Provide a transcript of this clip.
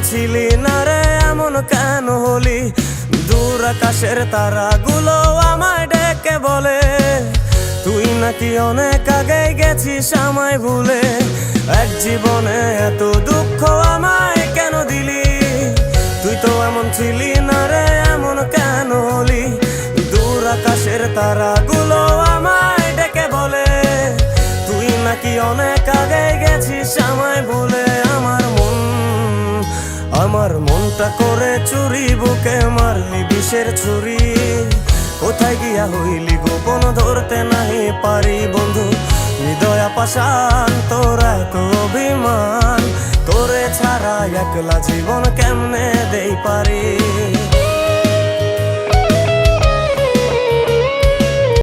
ছিলি না রে এমন কেন হলি? দূর আকাশের তারাগুলো আমায় ডেকে বলে তুই নাকি অনেক আগে গেছিস আমায় ভুলে। এক জীবনে এত দুঃখ আমায় কেন দিলি? তুই তো এমন ছিলি না রে এমন কেন হলি? দূর আকাশের তারাগুলো আমায় ডেকে বলে তুই নাকি অনেক আগে গেছিস আমায় ভুলে। আমার মনটা করে চুরি, বুকে মারলি বিষের ছুরি। কোথায় গিয়া হইলি গোপন ধরতে নাহি পারি বন্ধু। হৃদয় পাষাণ তোর এত অভিমান, তোরে ছাড়া একলা জীবন কেমনে দেই পারি?